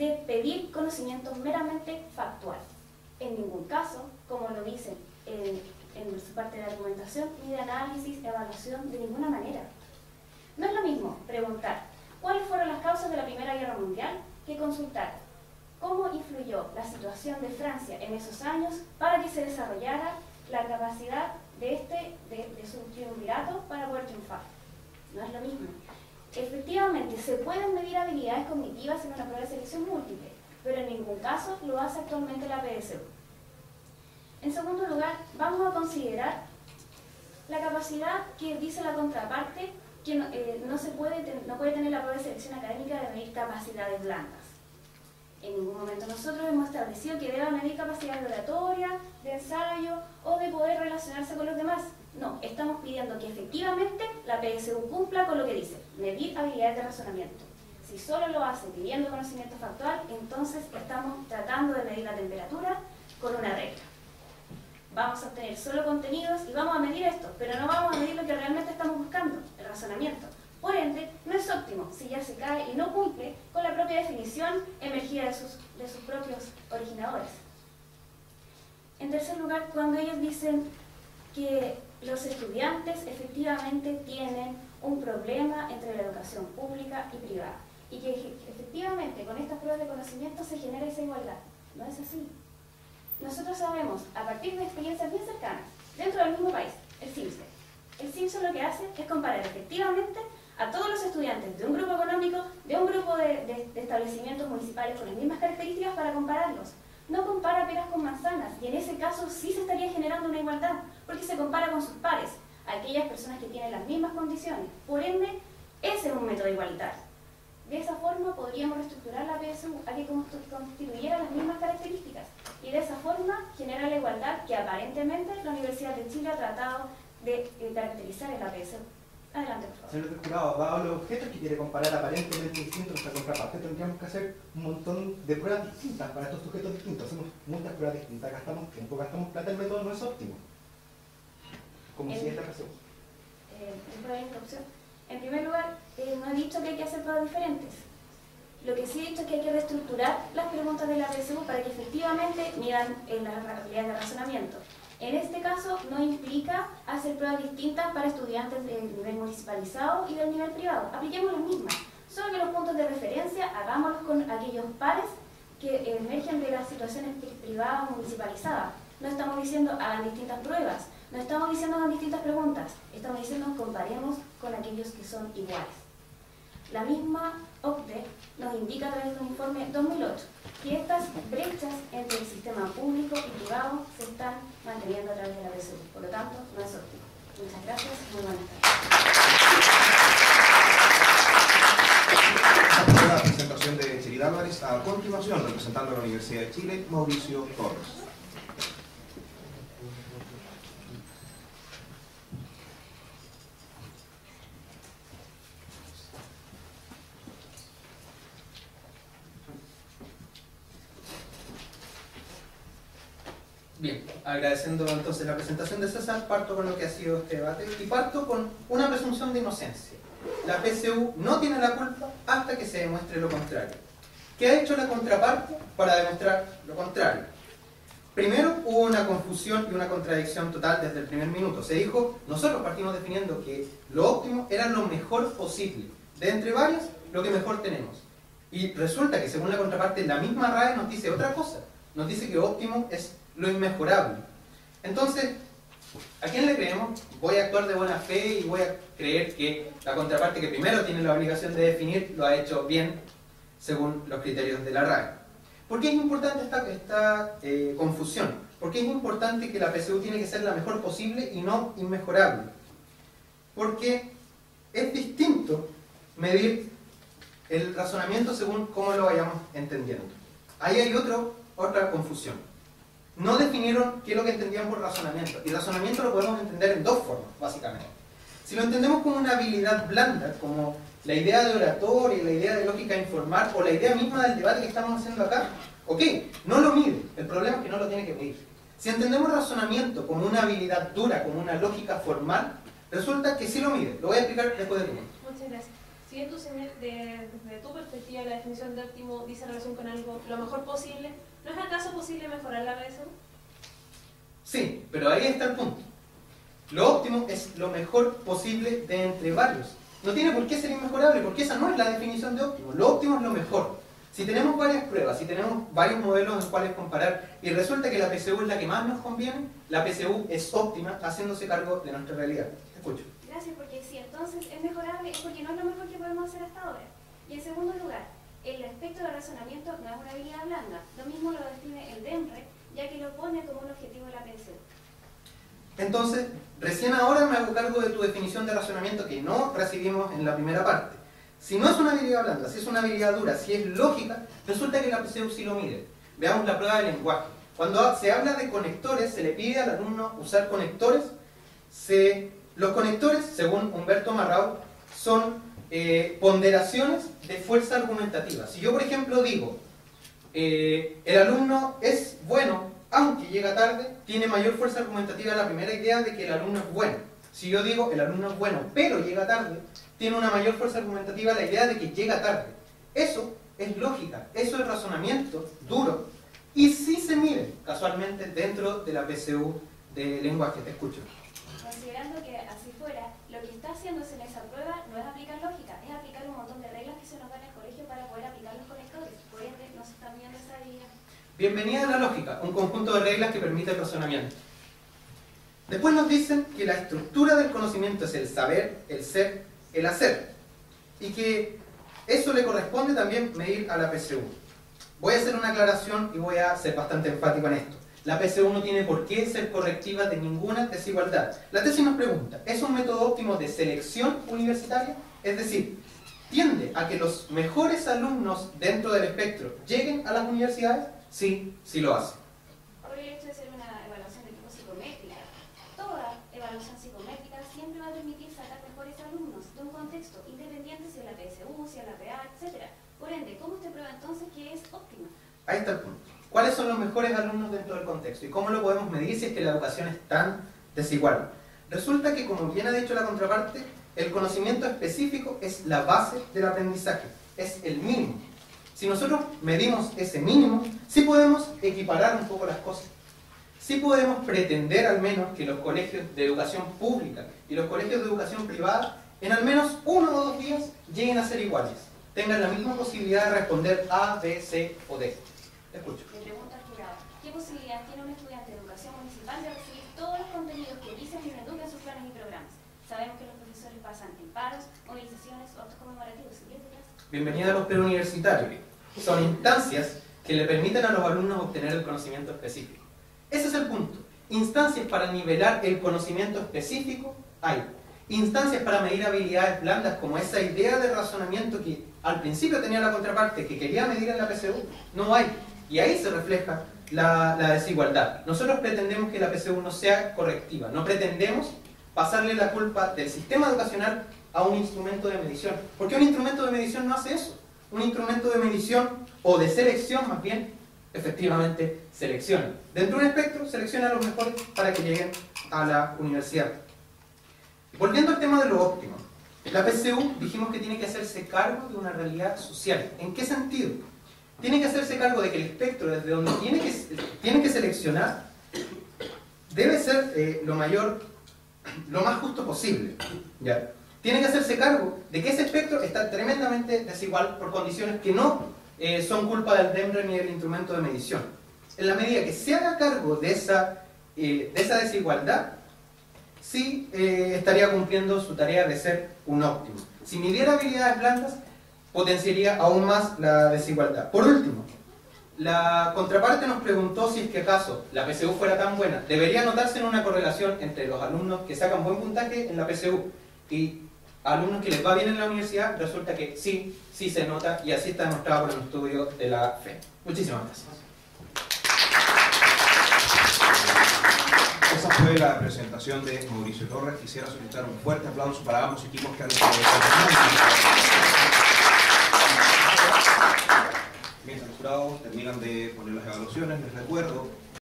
de pedir conocimiento meramente factual. En ningún caso, como lo dicen en su parte de la argumentación, ni de análisis, evaluación, de ninguna manera. No es lo mismo preguntar cuáles fueron las causas de la Primera Guerra Mundial que consultar cómo influyó la situación de Francia en esos años para que se desarrollara la capacidad de su triunvirato para poder triunfar. No es lo mismo. Efectivamente, se pueden medir habilidades cognitivas en una prueba de selección múltiple, pero en ningún caso lo hace actualmente la PSU. En segundo lugar, vamos a considerar la capacidad que dice la contraparte que no puede tener la prueba de selección académica de medir capacidades blandas. En ningún momento nosotros hemos establecido que deba medir capacidad de oratoria, de ensayo o de poder relacionarse con los demás. No, estamos pidiendo que efectivamente la PSU cumpla con lo que dice, medir habilidades de razonamiento. Si solo lo hace pidiendo conocimiento factual, entonces estamos tratando de medir la temperatura con una regla. Vamos a obtener solo contenidos y vamos a medir esto, pero no vamos a medir lo que realmente estamos buscando, el razonamiento. Por ende, no es óptimo si ya se cae y no cumple con la propia definición emergida de sus propios originadores. En tercer lugar, cuando ellos dicen que los estudiantes efectivamente tienen un problema entre la educación pública y privada y que efectivamente con estas pruebas de conocimiento se genera esa igualdad. No es así. Nosotros sabemos, a partir de experiencias bien cercanas, dentro del mismo país, el CIMSE. El CIMSE lo que hace es comparar efectivamente a todos los estudiantes de un grupo económico, de un grupo de establecimientos municipales con las mismas características para compararlos. No compara peras con manzanas, y en ese caso sí se estaría generando una igualdad, porque se compara con sus pares, aquellas personas que tienen las mismas condiciones. Por ende, ese es un método igualitario. De esa forma podríamos reestructurar la PSU a que constituyera las mismas características, y de esa forma generar la igualdad que aparentemente la Universidad de Chile ha tratado de caracterizar en la PSU. Adelante, por favor. Señor Jurado, dado los objetos que quiere comparar aparentemente distintos a nuestra contraparte, tendríamos que hacer un montón de pruebas distintas para estos sujetos distintos. Hacemos muchas pruebas distintas, gastamos tiempo, gastamos plata, el método no es óptimo. Como si esta ocasión. En primer lugar, no he dicho que hay que hacer pruebas diferentes. Lo que sí he dicho es que hay que reestructurar las preguntas de la PSU para que efectivamente midan las habilidades de razonamiento. En este caso, no implica hacer pruebas distintas para estudiantes del nivel municipalizado y del nivel privado. Apliquemos las mismas, solo que los puntos de referencia hagámoslos con aquellos pares que emergen de las situaciones privadas o municipalizadas. No estamos diciendo hagan distintas pruebas, no estamos diciendo hagan distintas preguntas, estamos diciendo comparemos con aquellos que son iguales. La misma OCDE nos indica a través de un informe 2008 que estas brechas entre el sistema público y privado se están manteniendo a través de la PSU. Por lo tanto, no es óptimo. Muchas gracias. Muy buenas tardes. La presentación de Cherid Álvarez. A continuación, representando a la Universidad de Chile, Mauricio Torres. Bien, agradeciendo entonces la presentación de César, parto con lo que ha sido este debate y parto con una presunción de inocencia. La PSU no tiene la culpa hasta que se demuestre lo contrario. ¿Qué ha hecho la contraparte para demostrar lo contrario? Primero, hubo una confusión y una contradicción total desde el primer minuto. Se dijo, nosotros partimos definiendo que lo óptimo era lo mejor posible. De entre varias, lo que mejor tenemos. Y resulta que según la contraparte, la misma RAE nos dice otra cosa. Nos dice que óptimo es lo inmejorable. Entonces, ¿a quién le creemos? Voy a actuar de buena fe y voy a creer que la contraparte que primero tiene la obligación de definir lo ha hecho bien según los criterios de la RAE. ¿Por qué es importante esta confusión? ¿Por qué es importante que la PSU tiene que ser la mejor posible y no inmejorable? Porque es distinto medir el razonamiento según cómo lo vayamos entendiendo. Ahí hay otra confusión. No definieron qué es lo que entendían por razonamiento. Y razonamiento lo podemos entender en dos formas, básicamente. Si lo entendemos como una habilidad blanda, como la idea de oratoria, la idea de lógica informal, o la idea misma del debate que estamos haciendo acá, ok, no lo mide. El problema es que no lo tiene que medir. Si entendemos razonamiento como una habilidad dura, como una lógica formal, resulta que sí lo mide. Lo voy a explicar después de tu momento. Muchas gracias. Si bien de tu perspectiva la definición de óptimo dice relación con algo lo mejor posible, ¿no es acaso posible mejorar la PSU? Sí, pero ahí está el punto. Lo óptimo es lo mejor posible de entre varios. No tiene por qué ser inmejorable, porque esa no es la definición de óptimo. Lo óptimo es lo mejor. Si tenemos varias pruebas, si tenemos varios modelos en los cuales comparar y resulta que la PSU es la que más nos conviene, la PSU es óptima haciéndose cargo de nuestra realidad. Te escucho. Gracias, porque si entonces es mejorable es porque no es lo mejor que podemos hacer hasta ahora. Y en segundo lugar, el aspecto de razonamiento no es una habilidad blanda. Lo mismo lo define el DEMRE, ya que lo pone como un objetivo de la PSU. Entonces, recién ahora me hago cargo de tu definición de razonamiento que no recibimos en la primera parte. Si no es una habilidad blanda, si es una habilidad dura, si es lógica, resulta que la PSU sí lo mide. Veamos la prueba de lenguaje. Cuando se habla de conectores, se le pide al alumno usar conectores. Los conectores, según Humberto Marrao, son ponderaciones de fuerza argumentativa. Si yo, por ejemplo, digo, el alumno es bueno, aunque llega tarde, tiene mayor fuerza argumentativa la primera idea de que el alumno es bueno. Si yo digo, el alumno es bueno, pero llega tarde, tiene una mayor fuerza argumentativa la idea de que llega tarde. Eso es lógica, eso es razonamiento duro, y sí se mide casualmente dentro de la PSU de lenguaje. Te escucho. Considerando que así fuera, lo que está haciéndose en esa prueba no es aplicar lógica, es aplicar un montón de reglas que se nos dan en el colegio para poder aplicar los conectores. Por ende, no se está midiendo esa habilidad. Bienvenida a la lógica, un conjunto de reglas que permite el razonamiento. Después nos dicen que la estructura del conocimiento es el saber, el ser, el hacer, y que eso le corresponde también medir a la PSU. Voy a hacer una aclaración y voy a ser bastante enfático en esto. La PSU no tiene por qué ser correctiva de ninguna desigualdad. La tesis nos pregunta, ¿es un método óptimo de selección universitaria? Es decir, ¿tiende a que los mejores alumnos dentro del espectro lleguen a las universidades? Sí, sí lo hace. Por el hecho de ser una evaluación de tipo psicométrica, toda evaluación psicométrica siempre va a permitir sacar mejores alumnos de un contexto, independiente si es la PSU, si es la PA, etc. Por ende, ¿cómo usted prueba entonces que es óptima? Ahí está el punto. ¿Cuáles son los mejores alumnos dentro del contexto? ¿Y cómo lo podemos medir si es que la educación es tan desigual? Resulta que, como bien ha dicho la contraparte, el conocimiento específico es la base del aprendizaje, es el mínimo. Si nosotros medimos ese mínimo, sí podemos equiparar un poco las cosas. Sí podemos pretender al menos que los colegios de educación pública y los colegios de educación privada en al menos 1 o 2 días lleguen a ser iguales, tengan la misma posibilidad de responder A, B, C o D. Te escucho. Le pregunto al jurado, ¿qué posibilidad tiene un estudiante de educación municipal de recibir todos los contenidos que dicen y educan sus planes y programas? Sabemos que los profesores pasan en paros, movilizaciones o actos conmemorativos. Bienvenida a los preuniversitarios. Son instancias que le permiten a los alumnos obtener el conocimiento específico. Ese es el punto. Instancias para nivelar el conocimiento específico hay. Instancias para medir habilidades blandas, como esa idea de razonamiento que al principio tenía la contraparte, que quería medir en la PSU, no hay. Y ahí se refleja la desigualdad. Nosotros pretendemos que la PSU no sea correctiva, no pretendemos pasarle la culpa del sistema educacional a un instrumento de medición. Porque un instrumento de medición no hace eso. Un instrumento de medición, o de selección más bien, efectivamente selecciona. Dentro de un espectro, selecciona a los mejores para que lleguen a la universidad. Volviendo al tema de lo óptimo, la PSU dijimos que tiene que hacerse cargo de una realidad social. ¿En qué sentido? Tiene que hacerse cargo de que el espectro desde donde tiene que seleccionar debe ser lo más justo posible. ¿Ya? Tiene que hacerse cargo de que ese espectro está tremendamente desigual por condiciones que no son culpa del DEMRE ni del instrumento de medición. En la medida que se haga cargo de esa desigualdad, sí estaría cumpliendo su tarea de ser un óptimo. Si midiera habilidades blandas, potenciaría aún más la desigualdad. Por último, la contraparte nos preguntó si es que acaso la PSU fuera tan buena, debería notarse en una correlación entre los alumnos que sacan buen puntaje en la PSU y alumnos que les va bien en la universidad. Resulta que sí se nota, y así está demostrado por el estudio de la FE. Muchísimas gracias. Esa fue la presentación de Mauricio Torres. Quisiera solicitar un fuerte aplauso para ambos equipos que han desarrollado. Mientras los jurados terminan de poner las evaluaciones, les recuerdo